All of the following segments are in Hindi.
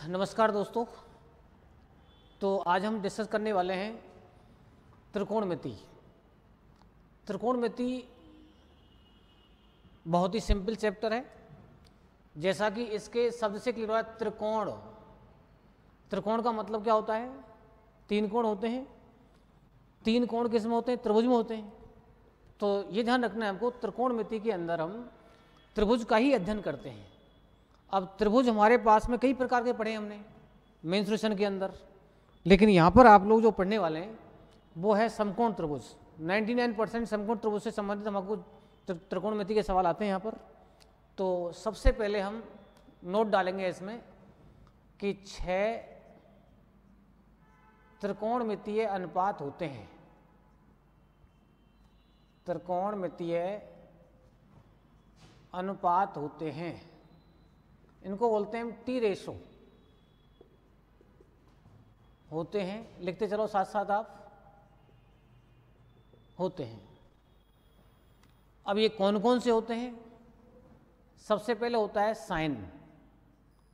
नमस्कार दोस्तों। तो आज हम डिस्कस करने वाले हैं त्रिकोणमिति। त्रिकोणमिति बहुत ही सिंपल चैप्टर है, जैसा कि इसके शब्द से क्लियर हुआ है। त्रिकोण, त्रिकोण का मतलब क्या होता है? तीन कोण होते हैं। तीन कोण किस में होते हैं? त्रिभुज में होते हैं। तो ये ध्यान रखना है हमको, त्रिकोणमिति के अंदर हम त्रिभुज का ही अध्ययन करते हैं। अब त्रिभुज हमारे पास में कई प्रकार के पढ़े हमने मेंस्ट्रुएशन के अंदर, लेकिन यहाँ पर आप लोग जो पढ़ने वाले हैं वो है समकोण त्रिभुज। 99% समकोण त्रिभुज से संबंधित हमको त्रिकोणमिति के सवाल आते हैं यहाँ पर। तो सबसे पहले हम नोट डालेंगे इसमें कि 6 त्रिकोणमितीय अनुपात होते हैं। त्रिकोणमितीय अनुपात होते हैं, इनको बोलते हैं टी रेशो होते हैं। लिखते चलो साथ साथ आप, होते हैं। अब ये कौन कौन से होते हैं? सबसे पहले होता है साइन,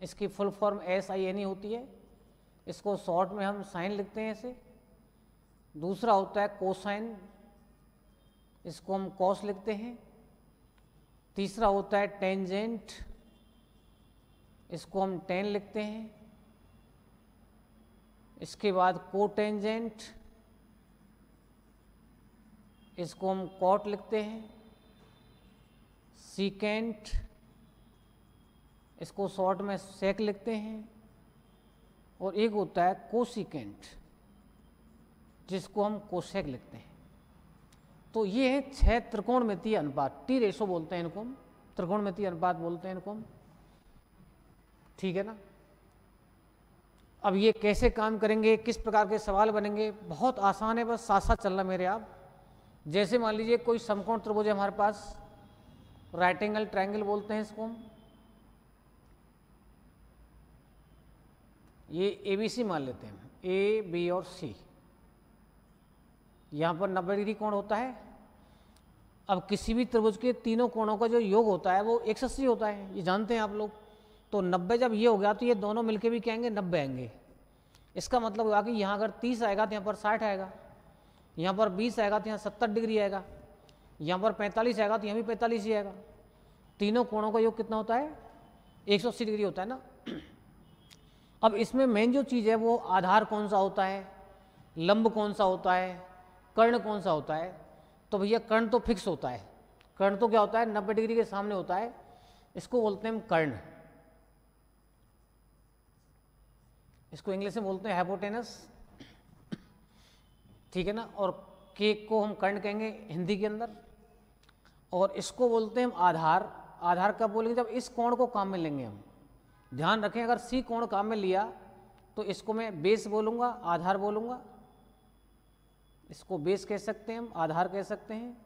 इसकी फुल फॉर्म SIN होती है, इसको शॉर्ट में हम साइन लिखते हैं ऐसे। दूसरा होता है कोसाइन, इसको हम कॉस लिखते हैं। तीसरा होता है टेंजेंट, इसको हम टेन लिखते हैं। इसके बाद कोटेंजेंट, इसको हम कॉट लिखते हैं। सीकेंट, इसको शॉर्ट में सेक लिखते हैं। और एक होता है कोसिकेंट, जिसको हम कोसेक लिखते हैं। तो ये है 6 त्रिकोणमितीय अनुपात। टी रेशो बोलते हैं इनको हम, त्रिकोणमितीय अनुपात बोलते हैं इनको हम, ठीक है ना। अब ये कैसे काम करेंगे, किस प्रकार के सवाल बनेंगे? बहुत आसान है, बस साथ साथ चलना मेरे आप। जैसे मान लीजिए कोई समकोण त्रिभुज है हमारे पास, राइट एंगल ट्रायंगल बोलते हैं इसको हम। ये ABC मान लेते हैं, A, B और C। यहाँ पर 90 डिग्री कोण होता है। अब किसी भी त्रिभुज के तीनों कोणों का जो योग होता है वो 180 होता है, ये जानते हैं आप लोग। तो 90 जब ये हो गया तो ये दोनों मिलके भी क्या आएंगे? 90 आएंगे। इसका मतलब हुआ कि यहाँ अगर 30 आएगा तो यहाँ पर 60 आएगा, यहाँ पर 20 आएगा तो यहाँ 70 डिग्री आएगा, यहाँ पर 45 आएगा तो यहाँ भी 45 ही आएगा। तीनों कोणों का योग कितना होता है? 180 डिग्री होता है ना। अब इसमें मेन जो चीज़ है वो आधार कौन सा होता है, लंब कौन सा होता है, कर्ण कौन सा होता है। तो भैया कर्ण तो फिक्स होता है। कर्ण तो क्या होता है? 90 डिग्री के सामने होता है, इसको बोलते हैं हम कर्ण। इसको इंग्लिश में बोलते हैं हाइपोटेनस, ठीक है ना। और केक को हम कर्ण कहेंगे हिंदी के अंदर। और इसको बोलते हैं हम आधार। आधार कब बोलेंगे? जब इस कोण को काम में लेंगे हम। ध्यान रखें, अगर C कोण काम में लिया तो इसको मैं बेस बोलूँगा, आधार बोलूँगा। इसको बेस कह सकते हैं हम, आधार कह सकते हैं।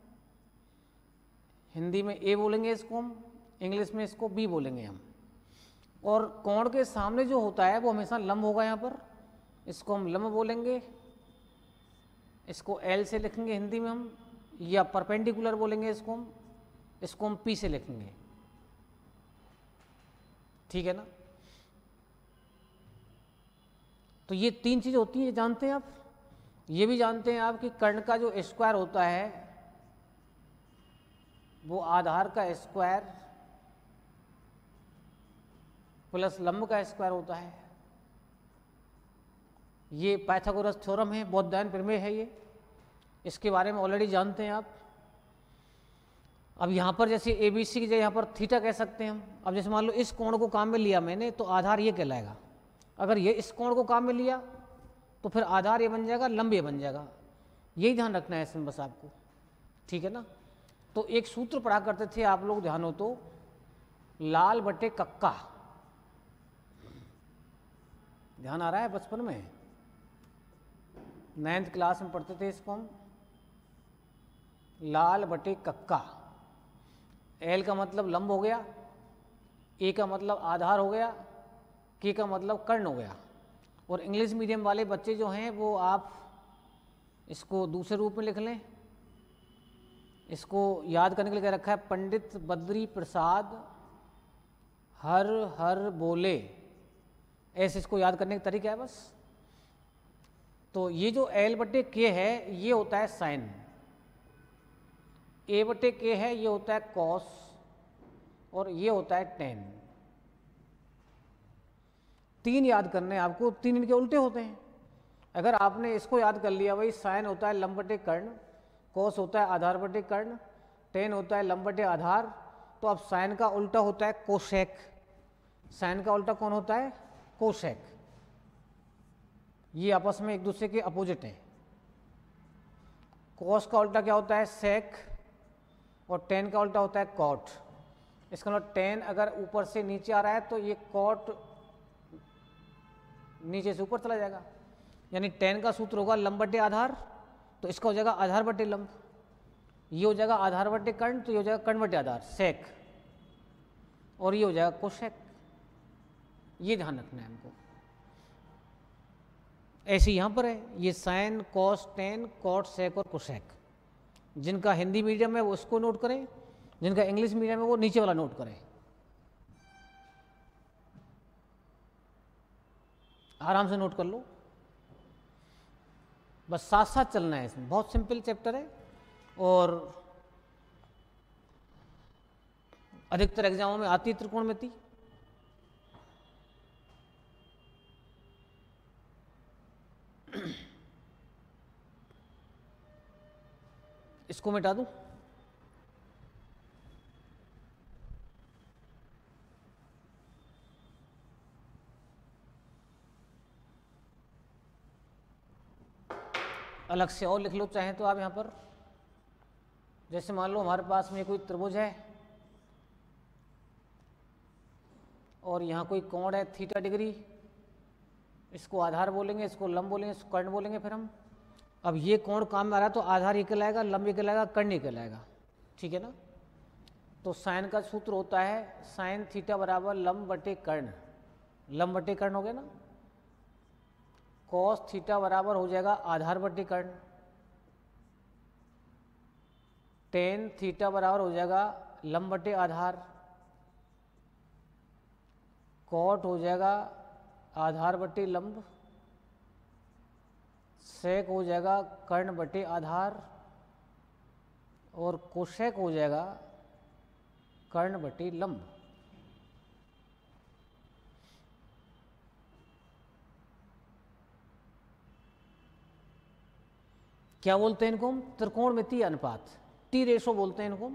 हिंदी में A बोलेंगे इसको हम, इंग्लिश में इसको B बोलेंगे हम। और कोण के सामने जो होता है वो हमेशा लंब होगा यहाँ पर, इसको हम लंब बोलेंगे। इसको L से लिखेंगे हिंदी में हम, या परपेंडिकुलर बोलेंगे इसको हम P से लिखेंगे, ठीक है ना। तो ये तीन चीज़ होती हैं, जानते हैं आप। ये भी जानते हैं आप कि कर्ण का जो स्क्वायर होता है वो आधार का स्क्वायर प्लस लंब का स्क्वायर होता है। ये पाइथागोरस थ्योरम है, बौद्धायन प्रमेय है ये, इसके बारे में ऑलरेडी जानते हैं आप। अब यहाँ पर जैसे ABC की जगह यहाँ पर थीटा कह सकते हैं हम। अब जैसे मान लो इस कोण को काम में लिया मैंने, तो आधार ये कहलाएगा। अगर ये इस कोण को काम में लिया तो फिर आधार ये बन जाएगा, लंब ये बन जाएगा। यही ध्यान रखना है इसमें बस आपको, ठीक है ना। तो एक सूत्र पढ़ा करते थे आप लोग, ध्यान हो तो, लाल बटे कक्का। ध्यान आ रहा है? बचपन में 9th क्लास में पढ़ते थे इसको हम, लाल बटे कक्का। L का मतलब लंब हो गया, A का मतलब आधार हो गया, K का मतलब कर्ण हो गया। और इंग्लिश मीडियम वाले बच्चे जो हैं वो आप इसको दूसरे रूप में लिख लें। इसको याद करने के लिए रखा है, पंडित बद्री प्रसाद हर हर बोले, ऐसे इसको याद करने का तरीका है बस। तो ये जो L/K है ये होता है साइन, A/K है ये होता है कॉस, और ये होता है टेन। तीन याद करने हैं आपको, तीन इनके उल्टे होते हैं। अगर आपने इसको याद कर लिया, भाई साइन होता है लंब बटे कर्ण, कॉस होता है आधार बटे कर्ण, टेन होता है लंब बटे आधार, तो अब साइन का उल्टा होता है कोशेक। साइन का उल्टा कौन होता है? कोशेक। ये आपस में एक दूसरे के अपोजिट हैं। कॉस का उल्टा क्या होता है? सेक, और टेन का उल्टा होता है कॉट। इसका मतलब टेन अगर ऊपर से नीचे आ रहा है तो ये कॉट नीचे से ऊपर चला जाएगा, यानी टेन का सूत्र होगा लंब बटे आधार, तो इसका हो जाएगा आधार बटे लंब। ये हो जाएगा आधार बटे कर्ण, तो ये हो जाएगा कर्ण बटे आधार सेक, और ये हो जाएगा कोशेक। ये ध्यान रखना है हमको। ऐसे यहाँ पर है ये साइन, कॉस, टेन, कॉट, सेक और कोशेक। जिनका हिंदी मीडियम है वो उसको नोट करें, जिनका इंग्लिश मीडियम है वो नीचे वाला नोट करें। आराम से नोट कर लो, बस साथ साथ चलना है इसमें। बहुत सिंपल चैप्टर है, और अधिकतर एग्जामों में आती है त्रिकोणमिति। इसको मिटा दूं? अलग से और लिख लो चाहे तो आप यहाँ पर। जैसे मान लो हमारे पास में कोई त्रिभुज है और यहाँ कोई कोण है थीटा डिग्री, इसको आधार बोलेंगे, इसको लंब बोलेंगे, इसको कर्ण बोलेंगे। फिर हम अब ये कोण काम में आ रहा है तो आधार ये कहलाएगा, लंब ये कहलाएगा, कर्ण ये कहलाएगा, ठीक है ना। तो साइन का सूत्र होता है साइन थीटा बराबर लंब बटे कर्ण, लंब बटे कर्ण हो गया ना। कॉस थीटा बराबर हो जाएगा आधार बटे कर्ण, टेन थीटा बराबर हो जाएगा लंब बटे आधार, कॉट हो जाएगा आधार बटे लंब, सेक हो जाएगा कर्ण बटे आधार, और कोशेक हो जाएगा कर्ण बटे लंब। क्या बोलते हैं इनको हम? त्रिकोणमितीय अनुपात, टी रेशो बोलते हैं इनको।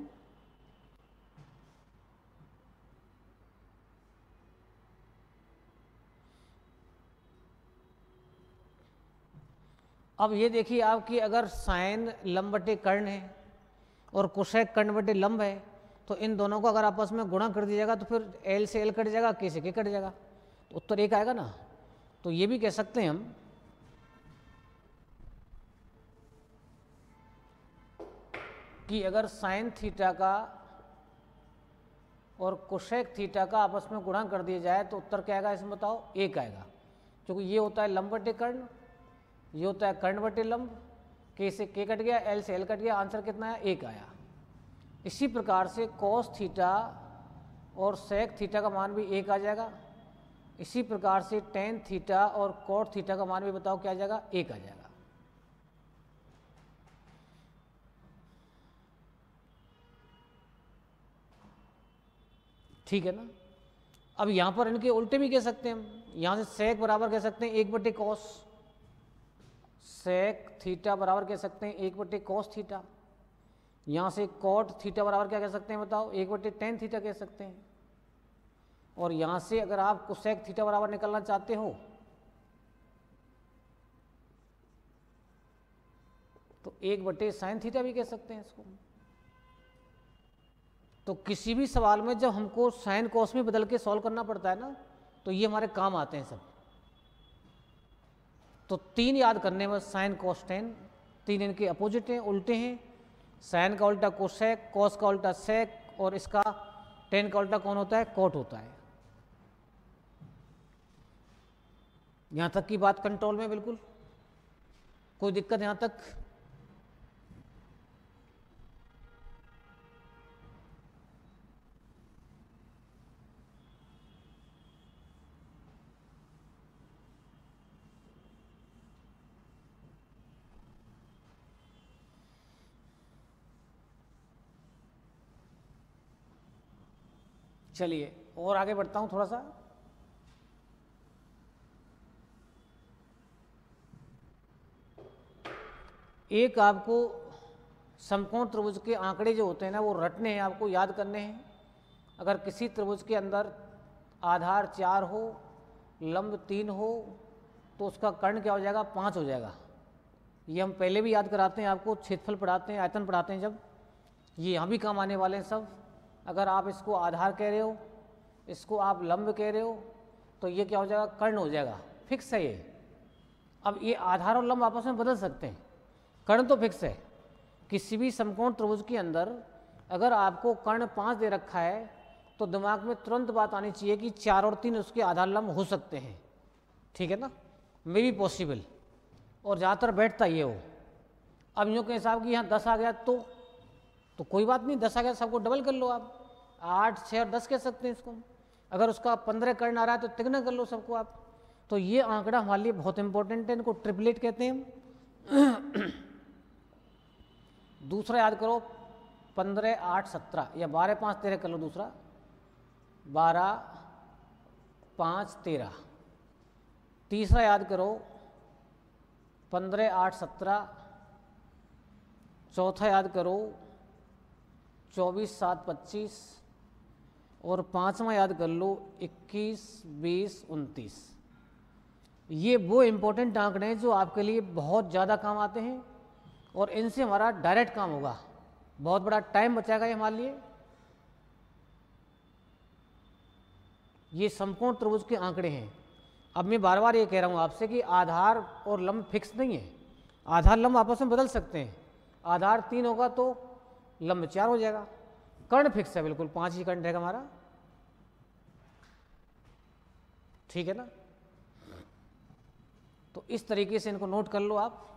अब ये देखिए आपकी अगर साइन लंब बटे कर्ण है और कोशेक कर्ण बटे लंब है, तो इन दोनों को अगर आपस में गुणा कर दीजिएगा तो फिर एल से एल कट जाएगा, के से के कट जाएगा, तो उत्तर एक आएगा ना। तो ये भी कह सकते हैं हम कि अगर साइन थीटा का और कोशेक थीटा का आपस में गुणा कर दिया जाए तो उत्तर क्या आएगा? इसमें बताओ, एक आएगा, क्योंकि ये होता है लंब बटे कर्ण, ये होता है कर्ण बटे लंब, के से के कट गया, एल से एल कट गया, आंसर कितना आया? एक आया। इसी प्रकार से कॉस थीटा और सेक थीटा का मान भी एक आ जाएगा। इसी प्रकार से टेन थीटा और कॉट थीटा का मान भी बताओ क्या आ जाएगा? एक आ जाएगा। ठीक है ना। अब यहाँ पर इनके उल्टे भी कह सकते हैं हम, यहाँ से सेक बराबर कह सकते हैं एक बटे कॉस, सेक थीटा बराबर कह सकते हैं एक बटे कॉस थीटा। यहाँ से कॉट थीटा बराबर क्या कह सकते हैं बताओ? एक बटे टेन थीटा कह सकते हैं। और यहाँ से अगर आप कोसेक थीटा बराबर निकालना चाहते हो तो एक बटे साइन थीटा भी कह सकते हैं इसको। तो किसी भी सवाल में जब हमको साइन कॉस में बदल के सॉल्व करना पड़ता है ना, तो ये हमारे काम आते हैं सब। तो तीन याद करने में, साइन कॉस टेन, तीन इनके अपोजिट हैं, उल्टे हैं। साइन का उल्टा कोसेक, कॉस का उल्टा सेक, और इसका टेन का उल्टा कौन होता है? कॉट होता है। यहां तक की बात कंट्रोल में, बिल्कुल कोई दिक्कत यहां तक? चलिए और आगे बढ़ता हूँ थोड़ा सा। एक आपको समकोण त्रिभुज के आंकड़े जो होते हैं ना वो रटने हैं, आपको याद करने हैं। अगर किसी त्रिभुज के अंदर आधार 4 हो, लंब 3 हो, तो उसका कर्ण क्या हो जाएगा? 5 हो जाएगा। ये हम पहले भी याद कराते हैं आपको, क्षेत्रफल पढ़ाते हैं, आयतन पढ़ाते हैं जब, ये यहाँ भी काम आने वाले हैं सब। अगर आप इसको आधार कह रहे हो, इसको आप लंब कह रहे हो, तो ये क्या हो जाएगा? कर्ण हो जाएगा। फिक्स है ये। अब ये आधार और लंब आपस में बदल सकते हैं, कर्ण तो फिक्स है। किसी भी समकोण त्रिभुज के अंदर अगर आपको कर्ण 5 दे रखा है तो दिमाग में तुरंत बात आनी चाहिए कि 4 और 3 उसके आधार लंब हो सकते हैं, ठीक है ना, मे बी पॉसिबल, और ज़्यादातर बैठता ये हो। अब यूँ के हिसाब की यहाँ 10 आ गया तो कोई बात नहीं, 10 आ गया सबको डबल कर लो आप, 8, 6 और 10 कह सकते हैं इसको। अगर उसका 15 कर्ण आ रहा है तो तिगुना कर लो सबको आप। तो ये आंकड़ा हमारे लिए बहुत इंपॉर्टेंट है, इनको ट्रिपलेट कहते हैं। दूसरा याद करो 15, 8, 17 या 12, 5, 13 कर लो दूसरा, 12, 5, 13। तीसरा याद करो 15, 8, 17। चौथा याद करो 24, 7, 25। और पांचवा याद कर लो 21, 20, 29। ये वो इम्पोर्टेंट आंकड़े हैं जो आपके लिए बहुत ज़्यादा काम आते हैं और इनसे हमारा डायरेक्ट काम होगा, बहुत बड़ा टाइम बचाएगा ये हमारे लिए। ये समकोण त्रिभुज के आंकड़े हैं। अब मैं बार बार ये कह रहा हूँ आपसे कि आधार और लंब फिक्स नहीं है, आधार लंब आपस में बदल सकते हैं। आधार 3 होगा तो लंब 4 हो जाएगा। कर्ण फिक्स है, बिल्कुल 5 ही कर्ण रहेगा हमारा, ठीक है ना। तो इस तरीके से इनको नोट कर लो आप।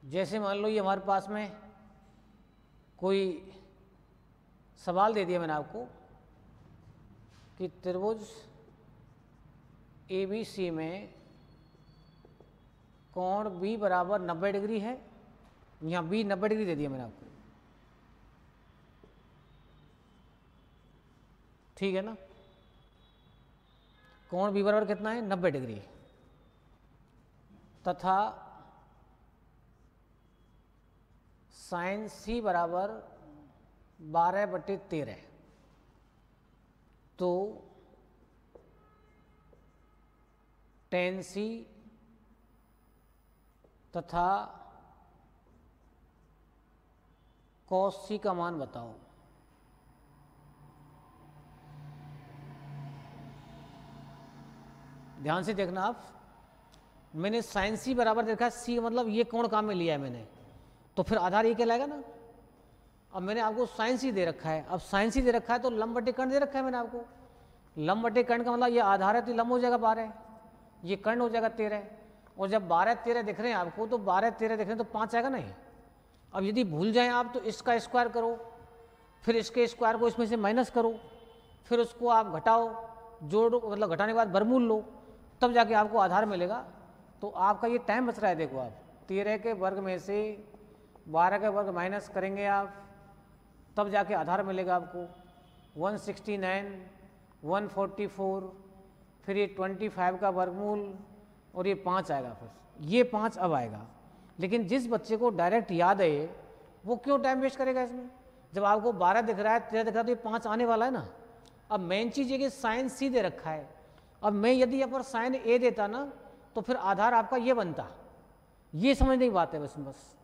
जैसे मान लो ये हमारे पास में कोई सवाल दे दिया मैंने आपको कि त्रिभुज ABC में कोण B बराबर 90 डिग्री है, यहाँ B 90 डिग्री दे दिया मैंने आपको, ठीक है ना। कोण B बराबर कितना है? 90 डिग्री। तथा साइन C बराबर 12/13। तो tan C तथा cos C का मान बताओ। ध्यान से देखना आप, मैंने साइन C बराबर देखा, C मतलब ये कोण काम में लिया है मैंने, तो फिर आधार ये कहलाएगा ना। अब मैंने आपको साइन C दे रखा है, अब साइन C दे रखा है तो लंब बटे कर्ण दे रखा है मैंने आपको। लंब बटे कर्ण का मतलब ये आधार है तो लंब हो जाएगा 12, ये कर्ण हो जाएगा 13। और जब 12, 13 दिख रहे हैं आपको तो 12, 13 दिख रहे हैं तो 5 आएगा नहीं। अब यदि भूल जाएं आप तो इसका स्क्वायर करो, फिर इसके स्क्वायर को इसमें से माइनस करो, फिर उसको आप घटाओ, जोड़ो, मतलब घटाने के बाद वर्गमूल लो, तब जाके आपको आधार मिलेगा। तो आपका ये टाइम बच रहा है। देखो आप 13 के वर्ग में से 12 का वर्ग माइनस करेंगे आप, तब जाके आधार मिलेगा आपको 169, 144, फिर ये 25 का वर्गमूल और ये 5 आएगा। फिर ये 5 अब आएगा। लेकिन जिस बच्चे को डायरेक्ट याद है वो क्यों टाइम वेस्ट करेगा इसमें? जब आपको 12 दिख रहा है, 13 दिख रहा है तो ये 5 आने वाला है ना। अब मेन चीज़ ये कि साइन C दे रखा है। अब मैं यदि यहाँ पर साइन A देता ना तो फिर आधार आपका ये बनता। ये समझने की बात है बस।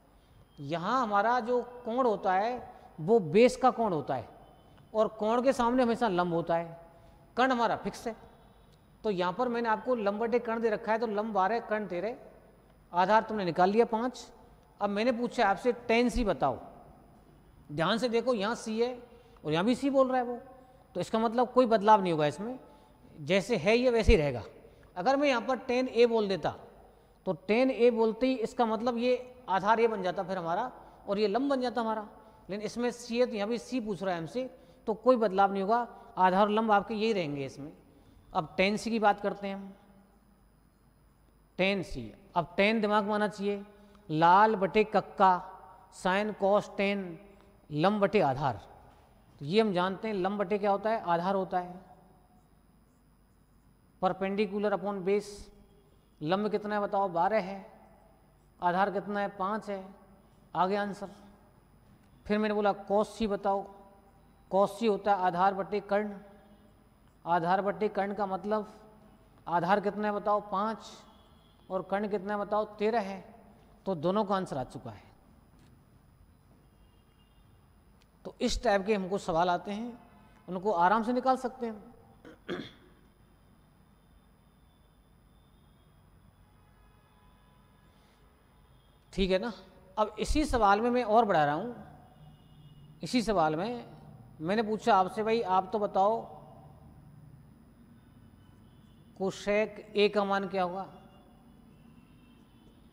यहाँ हमारा जो कोण होता है वो बेस का कोण होता है और कोण के सामने हमेशा लंब होता है। कर्ण हमारा फिक्स है, तो यहाँ पर मैंने आपको लंब बटे कर्ण दे रखा है, तो लंब 12, कर्ण 13, आधार तुमने निकाल लिया 5। अब मैंने पूछा आपसे tan C बताओ। ध्यान से देखो, यहाँ C है और यहाँ भी C बोल रहा है वो, तो इसका मतलब कोई बदलाव नहीं होगा इसमें, जैसे है ये वैसे ही रहेगा। अगर मैं यहाँ पर tan A बोल देता तो tan A बोलते ही इसका मतलब ये आधार ये बन जाता फिर हमारा, और ये लंब बन जाता हमारा। लेकिन इसमें C है तो यहाँ भी C पूछ रहा है हमसे, तो कोई बदलाव नहीं होगा, आधार और लंब आपके यही रहेंगे इसमें। अब tan C की बात करते हैं हम। tan C, अब tan दिमाग में आना चाहिए, लाल बटे कक्का, साइन कॉस टेन लंब बटे आधार। तो ये हम जानते हैं लंब बटे क्या होता है, आधार होता है। परपेंडिकुलर अपॉन बेस, लंब कितना है बताओ 12 है, आधार कितना है 5 है, आगे आंसर। फिर मैंने बोला कॉस सी बताओ, कॉस सी होता है आधार बटे कर्ण, आधार बटे कर्ण का मतलब आधार कितना है बताओ 5 और कर्ण कितना है बताओ 13 है। तो दोनों का आंसर आ चुका है। तो इस टाइप के हमको सवाल आते हैं, उनको आराम से निकाल सकते हैं। ठीक है ना। अब इसी सवाल में मैं और बढ़ा रहा हूँ। इसी सवाल में मैंने पूछा आपसे, भाई आप तो बताओ कोशेक ए का मान क्या होगा।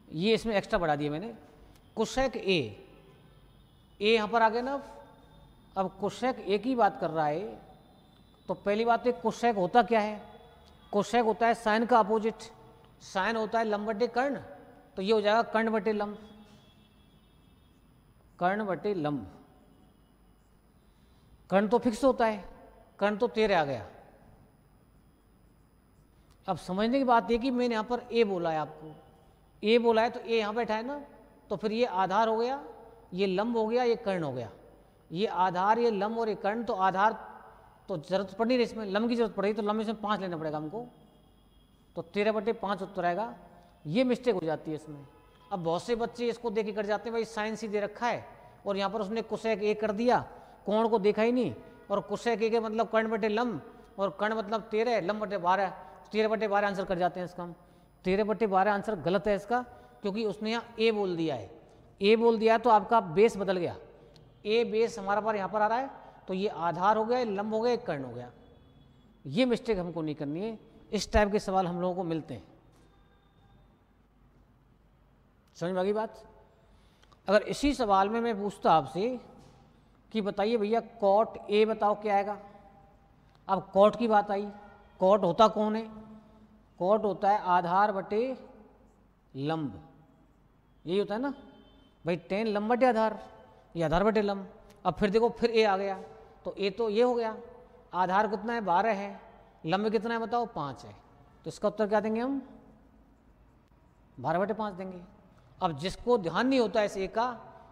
ये इसमें एक्स्ट्रा बढ़ा दिया मैंने, कोशेक ए यहाँ पर आ गया ना। अब कोशेक ए की बात कर रहा है, तो पहली बात है कोशेक होता क्या है। कोशेक होता है साइन का अपोजिट, साइन होता है लंब बटे कर्ण, तो ये हो जाएगा कर्ण बटे लंब, कर्ण बटे लंब। कर्ण तो फिक्स होता है, कर्ण तो 13 आ गया। अब समझने की बात ये कि मैंने यहाँ पर ए बोला है, आपको ए बोला है तो ए यहाँ बैठा है ना, तो फिर ये आधार हो गया, ये लंब हो गया, ये कर्ण हो गया। ये आधार, ये लंब और ये कर्ण, तो आधार तो जरूरत पड़ नहीं रही इसमें, लंब की जरूरत पड़ेगी, तो लंब इसमें 5 लेना पड़ेगा हमको, तो 13 बटे 5 उत्तर आएगा। ये मिस्टेक हो जाती है इसमें। अब बहुत से बच्चे इसको देख के कर जाते हैं, भाई साइन सी दे रखा है और यहाँ पर उसने कोसेक ए कर दिया, कोण को देखा ही नहीं, और कोसेक ए के मतलब कर्ण बटे लंब और कर्ण मतलब 13, लंब बटे 12, 13 बटे 12 आंसर कर जाते हैं इसका हम। 13 बटे 12 आंसर गलत है इसका, क्योंकि उसने यहाँ ए बोल दिया है। ए बोल दिया है तो आपका बेस बदल गया, ए बेस हमारा पर यहाँ पर आ रहा है, तो ये आधार हो गया, लंब हो गया, एक कर्ण हो गया। ये मिस्टेक हमको नहीं करनी है। इस टाइप के सवाल हम लोगों को मिलते हैं। समझ में आ गई बात। अगर इसी सवाल में मैं पूछता आपसे कि बताइए भैया कॉट ए बताओ क्या आएगा। अब कॉट की बात आई, कॉट होता कौन है, कॉट होता है आधार बटे लंब, यही होता है ना भाई, 10 लंब बटे आधार, ये आधार बटे लंब। अब फिर देखो फिर ए आ गया, तो ए तो ये हो गया, आधार कितना है 12 है, लंब कितना है बताओ 5 है, तो इसका उत्तर क्या देंगे हम 12 बटे 5 देंगे। अब जिसको ध्यान नहीं होता इस ए का,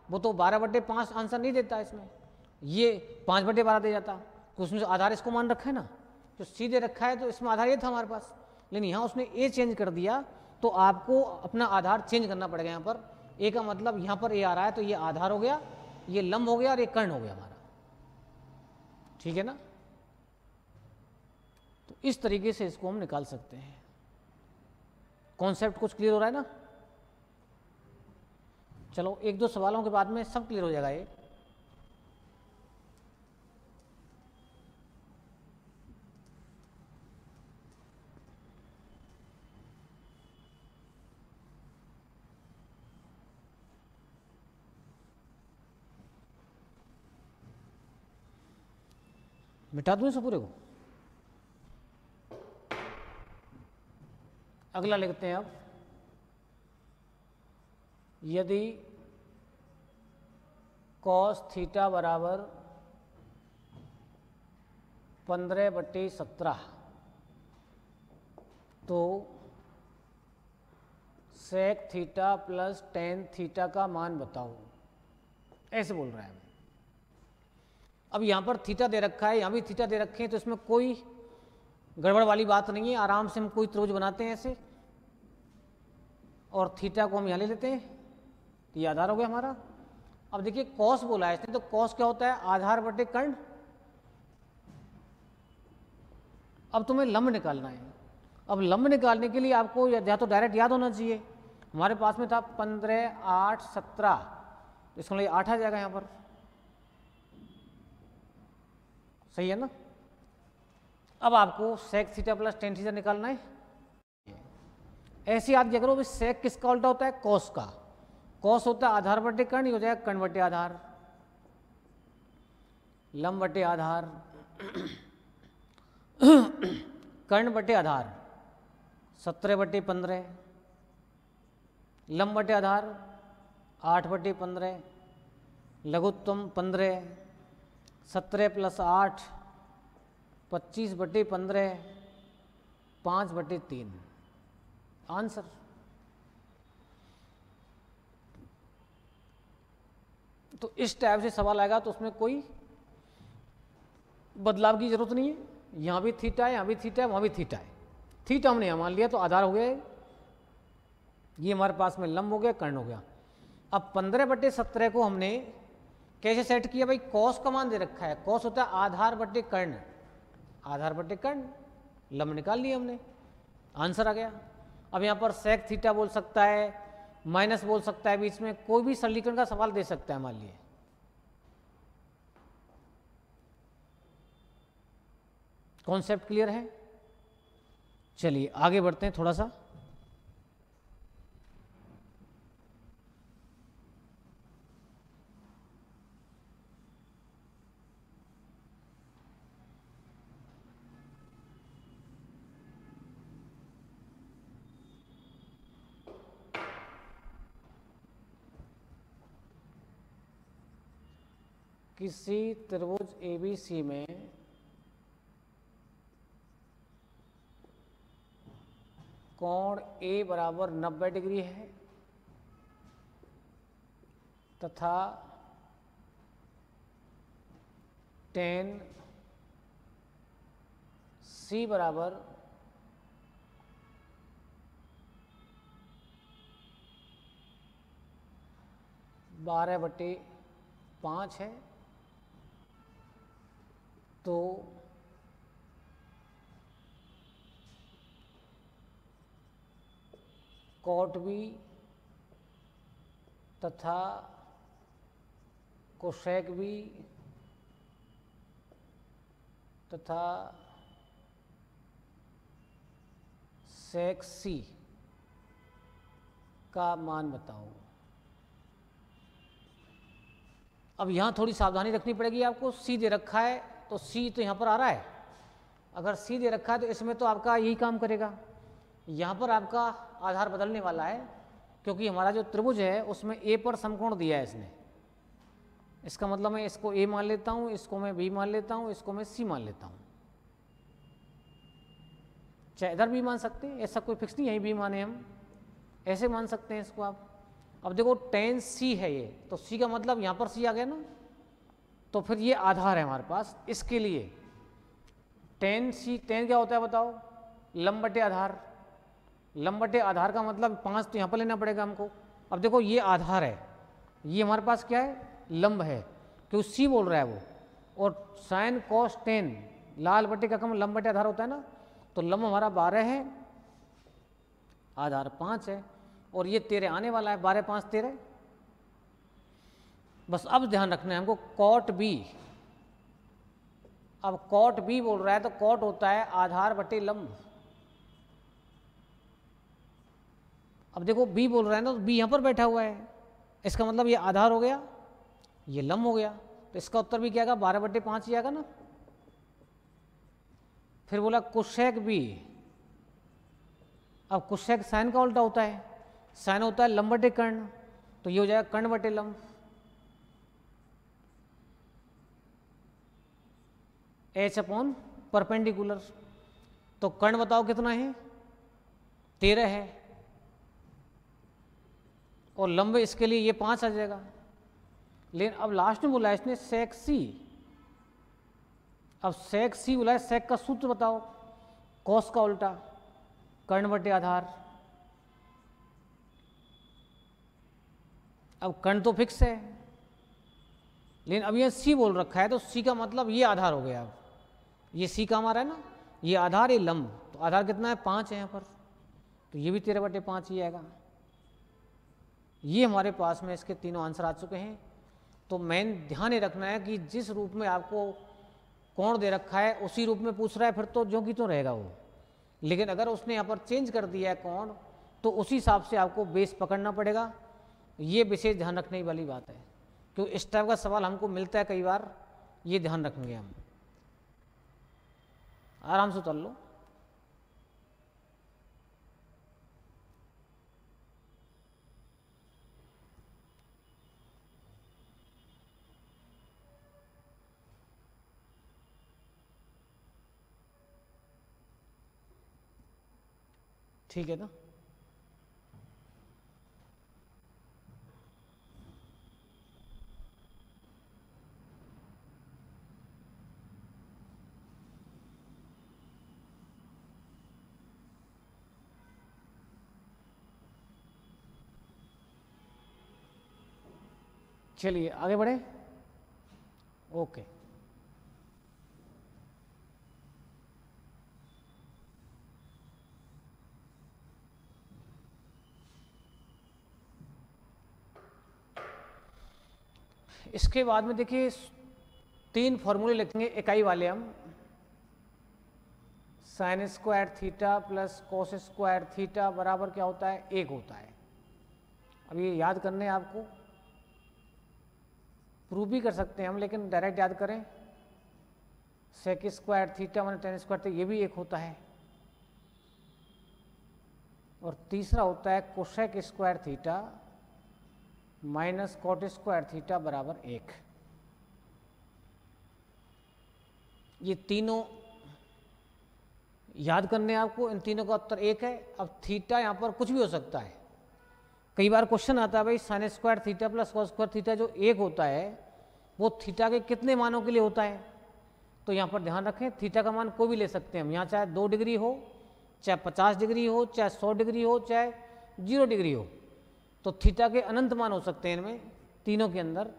वो तो 12 बटे 5 आंसर नहीं देता इसमें, ये 5 बटे 12 दे जाता, तो उसमें आधार इसको मान रखा है ना, तो सीधे रखा है, तो इसमें आधार ये था हमारे पास, लेकिन यहाँ उसने ए चेंज कर दिया, तो आपको अपना आधार चेंज करना पड़ेगा। यहाँ पर ए का मतलब यहाँ पर ए आ रहा है, तो ये आधार हो गया, ये लंब हो गया और ये कर्ण हो गया हमारा। ठीक है ना। तो इस तरीके से इसको हम निकाल सकते हैं। कॉन्सेप्ट कुछ क्लियर हो रहा है ना। चलो एक दो सवालों के बाद में सब क्लियर हो जाएगा ये। मिटा दूं इसे पूरे को। अगला लिखते हैं अब, यदि कॉस थीटा बराबर 15/17 तो sec theta plus tan theta का मान बताओ, ऐसे बोल रहा है। अब यहाँ पर थीटा दे रखा है, यहाँ भी थीटा दे रखे हैं, तो इसमें कोई गड़बड़ वाली बात नहीं है। आराम से हम कोई त्रिभुज बनाते हैं ऐसे, और थीटा को हम यहाँ ले लेते हैं, तो ये आधार हो गया हमारा। अब देखिए कॉस बोला है इसने, तो कॉस क्या होता है आधार बटे कर्ण। अब तुम्हें लंब निकालना है। अब लंब निकालने के लिए आपको या तो डायरेक्ट याद होना चाहिए, हमारे पास में था 15, 8, 17, तो इसका मतलब 8 आ जाएगा यहाँ पर, सही है ना। अब आपको sec theta plus tan theta निकालना है। ऐसे याद किया करो, सेक किसका उल्टा होता है कॉस का, कॉस होता है आधार बटे कर्ण, ये हो जाएगा कर्ण बटे आधार, लंब बटे आधार कर्ण बटे आधार 17/15, लंब बटे आधार 8/15, लघुत्तम 15, 17 + 8 25/15, 5/3 आंसर। तो इस टाइप से सवाल आएगा तो उसमें कोई बदलाव की जरूरत नहीं है। यहाँ भी थीटा है, यहाँ भी थीटा है, वहाँ भी थीटा है। थीटा हमने यहाँ मान लिया तो आधार हो गया, ये हमारे पास में लंब हो गया, कर्ण हो गया। अब 15/17 को हमने कैसे सेट किया भाई, कॉस का मान दे रखा है, कॉस होता है आधार बटे कर्ण, आधार बटे कर्ण, लंब निकाल लिया हमने, आंसर आ गया। अब यहाँ पर सेक थीटा बोल सकता है, माइनस बोल सकता है, बीच में कोई भी सरलीकरण का सवाल दे सकता है मान लिए। कॉन्सेप्ट क्लियर है? चलिए आगे बढ़ते हैं थोड़ा सा। किसी त्रिभुज ABC में कोण A बराबर 90 डिग्री है तथा tan C बराबर 12/5 है, तो cot B तथा cosec B तथा sec C का मान बताओ। अब यहाँ थोड़ी सावधानी रखनी पड़ेगी आपको, C दे रखा है तो C तो यहाँ पर आ रहा है, अगर C दे रखा है तो इसमें तो आपका यही काम करेगा। यहाँ पर आपका आधार बदलने वाला है क्योंकि हमारा जो त्रिभुज है उसमें A पर समकोण दिया है इसने, इसका मतलब मैं इसको A मान लेता हूँ, इसको मैं B मान लेता हूँ, इसको मैं C मान लेता हूँ, चाहे इधर भी मान सकते हैं, ऐसा कोई फिक्स नहीं, यही भी माने हम, ऐसे मान सकते हैं इसको आप। अब देखो tan C है ये, तो C का मतलब यहाँ पर C आ गया ना, तो फिर ये आधार है हमारे पास। इसके लिए tan C, tan क्या होता है बताओ, लंब बटे आधार, लंब बटे आधार का मतलब 5 तो यहाँ पर लेना पड़ेगा हमको। अब देखो ये आधार है, ये हमारे पास क्या है, लंब है, क्योंकि C बोल रहा है वो, और साइन कॉस टेन लाल बटे का कम लंब बटे आधार होता है ना, तो लंब हमारा 12 है, आधार 5 है, और ये 13 आने वाला है, 12 5 13। बस अब ध्यान रखना है हमको कॉट B। अब कॉट B बोल रहा है तो कॉट होता है आधार बटे लंब। अब देखो B बोल रहा है ना, तो B यहाँ पर बैठा हुआ है, इसका मतलब ये आधार हो गया, ये लंब हो गया, तो इसका उत्तर भी क्या आएगा, 12/5 ही आएगा ना। फिर बोला कोसेक B। अब कोसेक साइन का उल्टा होता है, साइन होता है लंब बटे कर्ण, तो ये हो जाएगा कर्ण बटे लंब। H/, परपेंडिकुलर, तो कर्ण बताओ कितना है, 13 है, और लंब इसके लिए ये 5 आ जाएगा। लेकिन अब लास्ट में बोला इसने सेक C। अब सेक C बोला है, सेक का सूत्र बताओ, कॉस का उल्टा, कर्ण बटे आधार। अब कर्ण तो फिक्स है, लेकिन अब ये C बोल रखा है, तो C का मतलब ये आधार हो गया। अब ये C का हमारा है ना, ये आधार, ये लंब, तो आधार कितना है, 5 है यहाँ पर, तो ये भी 13/5 ही आएगा। ये हमारे पास में इसके तीनों आंसर आ चुके हैं। तो मेन ध्यान ये रखना है कि जिस रूप में आपको कोण दे रखा है उसी रूप में पूछ रहा है, फिर तो जो कि तो रहेगा वो। लेकिन अगर उसने यहाँ पर चेंज कर दिया है कोण, तो उसी हिसाब से आपको बेस पकड़ना पड़ेगा। ये विशेष ध्यान रखने वाली बात है, क्योंकि इस टाइप का सवाल हमको मिलता है कई बार, ये ध्यान रखेंगे हम। आराम से उतर लो। ठीक है ना। चलिए आगे बढ़े। ओके, इसके बाद में देखिए 3 फॉर्मूले लिखेंगे इकाई वाले हम। Sign square theta plus cos square theta बराबर क्या होता है, 1 होता है। अब ये याद करने हैं आपको, प्रूव भी कर सकते हैं हम, लेकिन डायरेक्ट याद करें। सेक स्क्वायर थीटा माने टेन स्क्वायर थीटा, ये भी 1 होता है। और तीसरा होता है cosec square theta minus cot square theta बराबर 1। ये तीनों याद करने आपको, इन तीनों का उत्तर 1 है। अब थीटा यहाँ पर कुछ भी हो सकता है। कई बार क्वेश्चन आता है भाई sign square theta plus cos square theta जो 1 होता है वो थीटा के कितने मानों के लिए होता है। तो यहाँ पर ध्यान रखें, थीटा का मान कोई भी ले सकते हैं हम। यहाँ चाहे 2 डिग्री हो, चाहे 50 डिग्री हो, चाहे 100 डिग्री हो, चाहे 0 डिग्री हो, तो थीटा के अनंत मान हो सकते हैं। इनमें तीनों के अंदर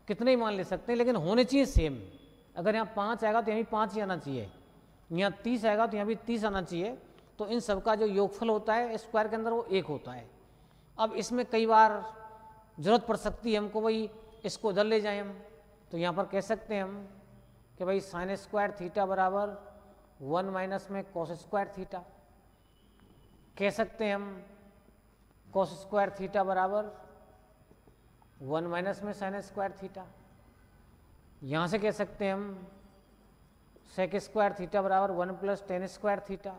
कितने ही मान ले सकते हैं, लेकिन होने चाहिए सेम। अगर यहाँ 5 आएगा तो यहाँ भी 5 ही आना चाहिए, यहाँ 30 आएगा तो यहाँ भी 30 आना चाहिए। तो इन सब का जो योगफल होता है स्क्वायर के अंदर वो 1 होता है। अब इसमें कई बार ज़रूरत पड़ सकती है हमको, भाई इसको उधर ले जाएं हम, तो यहाँ पर कह सकते हैं हम कि भाई साइन स्क्वायर थीटा बराबर 1 माइनस में कॉस स्क्वायर थीटा। कह सकते हैं हम कॉस स्क्वायर थीटा बराबर 1 माइनस में साइन स्क्वायर थीटा। यहाँ से कह सकते हैं हम सेक स्क्वायर थीटा बराबर 1 प्लस टेन स्क्वायर थीटा।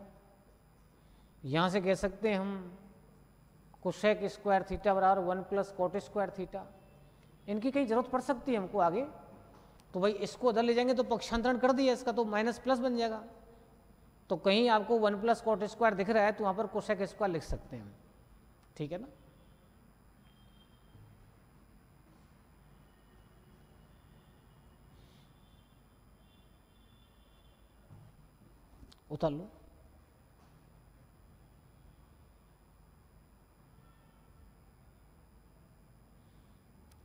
यहाँ से कह सकते हैं हम कोसेक स्क्वायर थीटा बराबर 1 प्लस कॉट स्क्वायर थीटा। इनकी कहीं जरूरत पड़ सकती है हमको आगे, तो भाई इसको उधर ले जाएंगे तो पक्षांतरण कर दिया इसका, तो माइनस प्लस बन जाएगा। तो कहीं आपको 1 प्लस कॉट स्क्वायर दिख रहा है तो वहाँ पर कोसेक स्क्वायर लिख सकते हैं हम, ठीक है ना। उतार लो।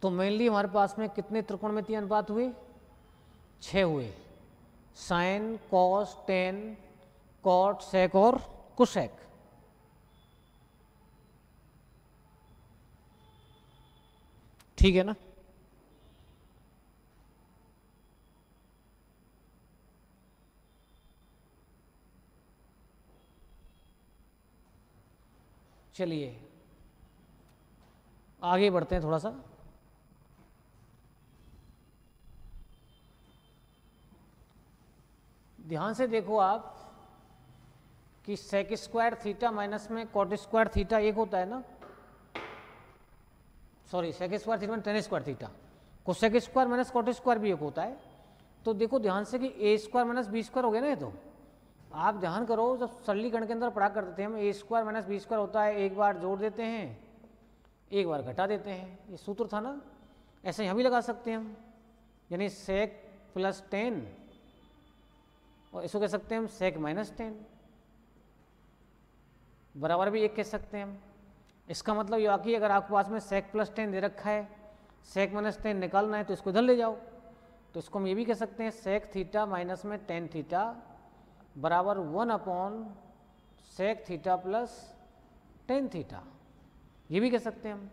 तो मेनली हमारे पास में कितने त्रिकोणमितीय अनुपात हुए, 6 हुए। साइन, कॉस, टेन, कॉट, सेक और कोसेक। ठीक है ना। चलिए आगे बढ़ते हैं थोड़ा सा। ध्यान से देखो आप कि सेक स्क्वायर थीटा माइनस में कॉट स्क्वायर थीटा 1 होता है ना। सॉरी, सेक स्क्वायर थीटा में tan square theta, cosec square minus cot square भी 1 होता है। तो देखो ध्यान से कि a square minus b square हो गया ना। ये तो आप ध्यान करो, जब सरलीकरण के अंदर पढ़ा करते थे हम, ए स्क्वायर माइनस बी स्क्वायर होता है, एक बार जोड़ देते हैं, एक बार घटा देते हैं। ये सूत्र था ना। ऐसे यहाँ भी लगा सकते हैं हम, यानी सेक प्लस 10 और इसको कह सकते हैं हम सेक माइनस 10 बराबर भी 1 कह सकते हैं हम। इसका मतलब ये कि अगर आपके पास में सेक प्लस 10 दे रखा है, सेक माइनस 10 निकालना है तो इसको इधर ले जाओ। तो इसको हम ये भी कह सकते हैं सेक थीटा माइनस में टेन थीटा बराबर 1 upon sec theta plus tan theta, ये भी कह सकते हैं हम।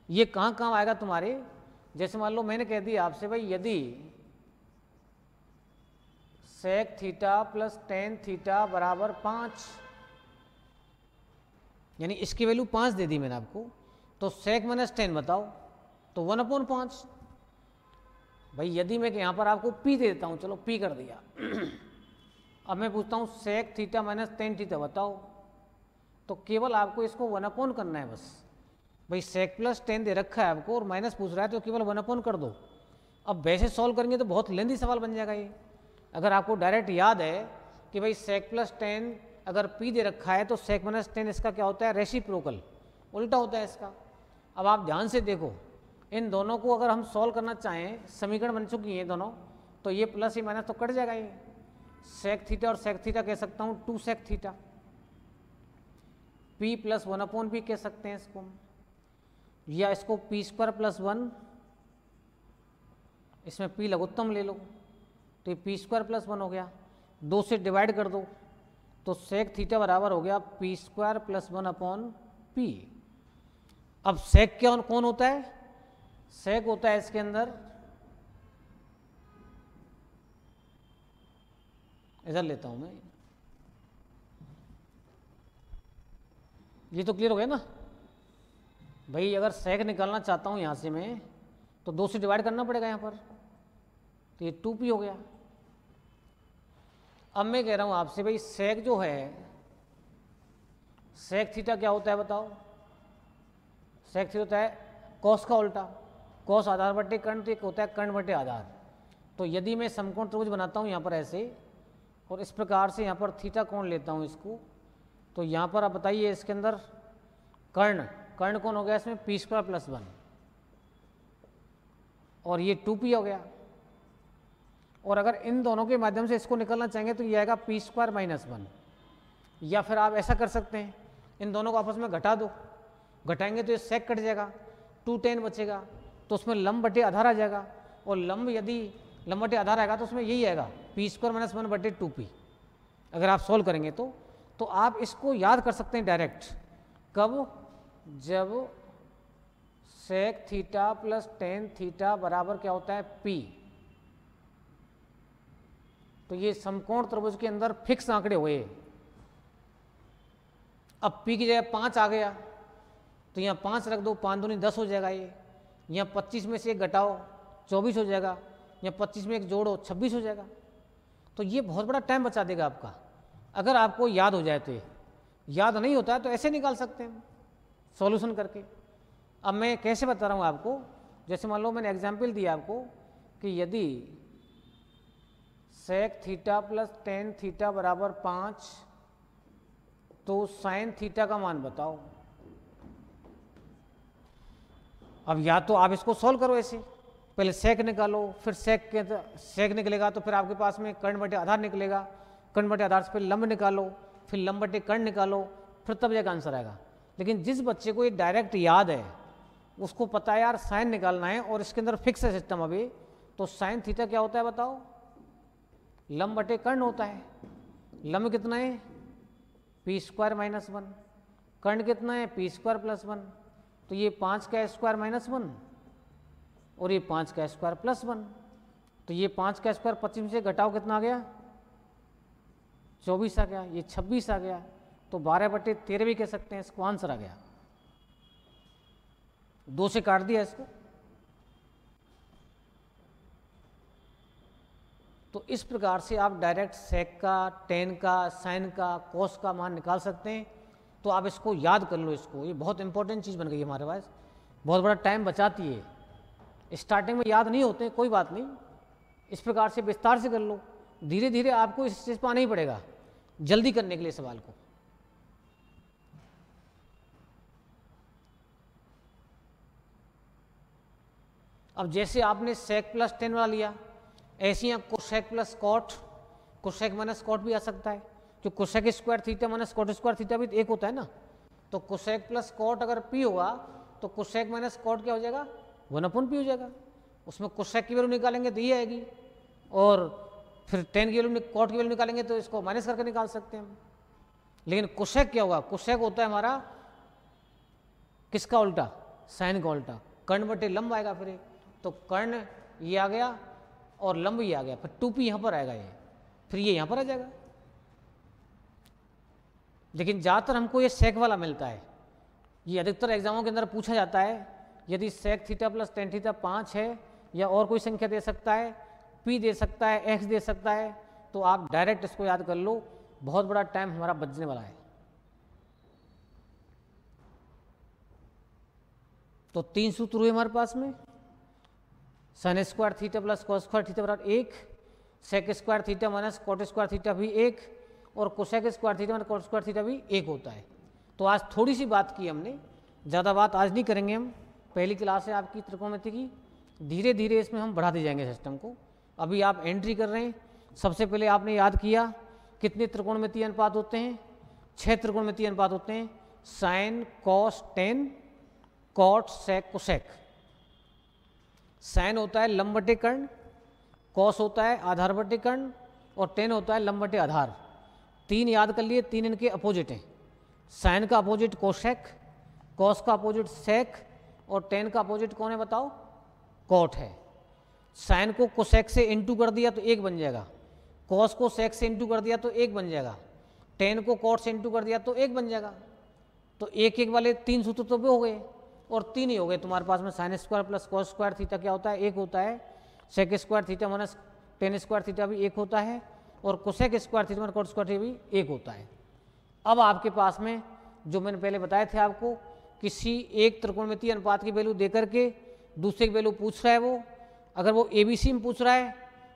ये कहाँ कहाँ आएगा तुम्हारे, जैसे मान लो मैंने कह दिया आपसे भाई यदि sec theta plus tan theta बराबर 5, यानी इसकी वैल्यू 5 दे दी मैंने आपको, तो सेक माइनस 10 बताओ, तो 1 अपॉन 5। भाई यदि मैं यहाँ पर आपको पी दे देता हूँ, चलो पी कर दिया अब मैं पूछता हूँ sec theta minus tan theta बताओ, तो केवल आपको इसको 1 अपॉन करना है बस। भाई सेक प्लस 10 दे रखा है आपको और माइनस पूछ रहा है तो केवल 1 अपॉन कर दो। अब वैसे सॉल्व करेंगे तो बहुत लेंदी सवाल बन जाएगा ये। अगर आपको डायरेक्ट याद है कि भाई सेक प्लस 10 अगर p दे रखा है तो सेक माइनस टेन इसका क्या होता है, रेसिप्रोकल, उल्टा होता है इसका। अब आप ध्यान से देखो, इन दोनों को अगर हम सॉल्व करना चाहें, समीकरण बन चुकी हैं दोनों, तो ये प्लस ये माइनस तो कट जाएगा, ये सेक थीटा और सेक थीटा कह सकता हूँ 2 sec theta, p plus 1/p कह सकते हैं इसको, या इसको p स्क्वायर प्लस 1, इसमें p लघुत्तम ले लो तो ये p स्क्वायर प्लस 1 हो गया, 2 से डिवाइड कर दो तो सेक थीटा बराबर हो गया p स्क्वायर प्लस 1/p। अब सेक क्या कौन होता है, सेक होता है इसके अंदर, इधर लेता हूं मैं, ये तो क्लियर हो गया ना भाई। अगर सेक निकालना चाहता हूं यहां से मैं तो 2 से डिवाइड करना पड़ेगा यहां पर, तो ये 2p हो गया। अब मैं कह रहा हूं आपसे भाई सेक जो है, सेक थीटा क्या होता है बताओ, सेक थीटा होता है कॉस का उल्टा, कॉस आधार बटे कर्ण, तो एक होता है कर्ण बटे आधार। तो यदि मैं समकोण त्रिभुज बनाता हूँ यहाँ पर ऐसे, और इस प्रकार से यहाँ पर थीटा कोण लेता हूँ इसको, तो यहाँ पर आप बताइए इसके अंदर कर्ण, कर्ण कोण हो गया इसमें p स्क्वायर प्लस 1, और ये 2p हो गया। और अगर इन दोनों के माध्यम से इसको निकलना चाहेंगे तो ये आएगा p स्क्वायर माइनस 1, या फिर आप ऐसा कर सकते हैं इन दोनों को आपस में घटा दो, घटाएंगे तो ये सेक कट जाएगा, 2 tan बचेगा, तो उसमें लंब बटे आधार आ जाएगा, और लंब यदि लंब बटे आधार आएगा तो उसमें यही आएगा p स्क्वायर माइनस 1 बटे 2p। अगर आप सॉल्व करेंगे तो आप इसको याद कर सकते हैं डायरेक्ट, कब, जब sec theta plus tan theta बराबर क्या होता है p। तो ये समकोण त्रिभुज के अंदर फिक्स आंकड़े हुए। अब p की जगह 5 आ गया तो यहाँ 5 रख दो, 5 दूनी 10 हो जाएगा, ये यहाँ 25 में से एक घटाओ 24 हो जाएगा, यहाँ 25 में एक जोड़ो 26 हो जाएगा। तो ये बहुत बड़ा टाइम बचा देगा आपका, अगर आपको याद हो जाए तो। याद नहीं होता है तो ऐसे निकाल सकते हैं सॉल्यूशन करके। अब मैं कैसे बता रहा हूँ आपको, जैसे मान लो मैंने एग्जाम्पल दिया आपको कि यदि sec theta plus tan theta बराबर 5, तो साइन थीटा का मान बताओ। अब या तो आप इसको सॉल्व करो ऐसे, पहले सेक निकालो, फिर सेक निकलेगा तो फिर आपके पास में कर्ण बटे आधार निकलेगा, कर्ण बटे आधार से फिर लंब निकालो, फिर लंब बटे कर्ण निकालो, फिर तब जाकर आंसर आएगा। लेकिन जिस बच्चे को ये डायरेक्ट याद है, उसको पता है यार साइन निकालना है और इसके अंदर फिक्स है सिस्टम अभी, तो साइन थीटा क्या होता है बताओ, लंब बटे कर्ण होता है। लंब कितना है p स्क्वायर माइनस 1, कर्ण कितना है p स्क्वायर प्लस 1, तो ये 5 का स्क्वायर माइनस 1 और ये 5 का स्क्वायर प्लस 1, तो ये 5 का स्क्वायर 25 से घटाओ कितना आ गया 24 आ गया, ये 26 आ गया, तो 12/13 भी कह सकते हैं, इसको आंसर आ गया। 2 से काट दिया इसको। तो इस प्रकार से आप डायरेक्ट सेक का, टेन का, साइन का, कॉस का मान निकाल सकते हैं। तो आप इसको याद कर लो, इसको, ये बहुत इंपॉर्टेंट चीज़ बन गई है हमारे पास, बहुत बड़ा टाइम बचाती है। स्टार्टिंग में याद नहीं होते, कोई बात नहीं, इस प्रकार से विस्तार से कर लो, धीरे धीरे आपको इस चीज़ पर आना ही पड़ेगा जल्दी करने के लिए सवाल को। अब जैसे आपने सेक प्लस टेन वाला लिया, ऐसे ही cosec plus cot, cosec minus cot भी आ सकता है, जो cosec square theta minus cot square theta भी एक होता है ना। तो कोसेक प्लस कॉट अगर p होगा तो कोसेक माइनस कॉट क्या हो जाएगा 1/p हो जाएगा। उसमें कोसेक की वैल्यू निकालेंगे तो ये आएगी, और फिर टेन की वैल्यू कॉट की वैल्यू निकालेंगे तो इसको माइनस करके निकाल सकते हैं हम। लेकिन कोसेक क्या होगा, कोसेक होता है हमारा किसका उल्टा, साइन का उल्टा, कर्ण बटे लंब आएगा, फिर तो कर्ण ये आ गया और लंब ये आ गया, फिर 2p यहाँ पर आएगा, ये फिर ये यहाँ पर आ जाएगा। लेकिन ज़्यादातर हमको ये सेक वाला मिलता है, ये अधिकतर एग्जामों के अंदर पूछा जाता है। यदि sec theta plus tan theta 5 है या और कोई संख्या दे सकता है, p दे सकता है, x दे सकता है, तो आप डायरेक्ट इसको याद कर लो, बहुत बड़ा टाइम हमारा बचने वाला है। तो 3 सूत्र हुए हमारे पास में, sine square theta plus cos square theta बराबर 1, sec square theta minus cot square theta भी 1, और cosec square theta cot square theta भी 1 होता है। तो आज थोड़ी सी बात की हमने, ज़्यादा बात आज नहीं करेंगे हम। पहली क्लास है आपकी त्रिकोणमिति की, धीरे धीरे इसमें हम बढ़ाते जाएंगे सिस्टम को। अभी आप एंट्री कर रहे हैं। सबसे पहले आपने याद किया कितने त्रिकोणमितीय अनुपात होते हैं? 6 त्रिकोणमितीय अनुपात होते हैं, sine cos tan cot sec cosec. Sine होता है लंब बटे कर्ण, कॉस होता है आधार बटे कर्ण और टेन होता है लंब बटे आधार। 3 याद कर लिए, 3 इनके अपोजिट हैं। साइन का अपोजिट कोसेक, कॉस का अपोजिट सेक और टेन का अपोजिट कौन है बताओ? कॉट है। साइन को कोसेक से इंटू कर दिया तो 1 बन जाएगा, कॉस को सेक से इंटू कर दिया तो 1 बन जाएगा, टेन को कॉट से इंटू कर दिया तो 1 बन जाएगा। तो 1 वाले 3 सूत्र तो भी हो गए और 3 ही हो गए तुम्हारे पास में। Sine square plus cos square theta क्या होता है? 1 होता है। Sec square theta minus tan square theta भी 1 होता है और cosec square theta minus cot square theta भी 1 होता है। अब आपके पास में जो मैंने पहले बताए थे आपको, किसी एक त्रिकोणमितीय अनुपात की वैल्यू दे करके दूसरे की वैल्यू पूछ रहा है वो, अगर वो ABC में पूछ रहा है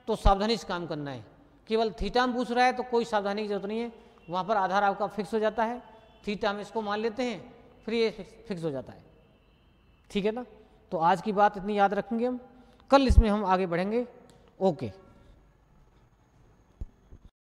तो सावधानी से काम करना है। केवल थीटा में पूछ रहा है तो कोई सावधानी की जरूरत नहीं है, वहाँ पर आधार आपका फिक्स हो जाता है। थीटा हम इसको मान लेते हैं, फिर ये फिक्स हो जाता है। ठीक है ना? तो आज की बात इतनी याद रखेंगे हम, कल इसमें हम आगे बढ़ेंगे। ओके।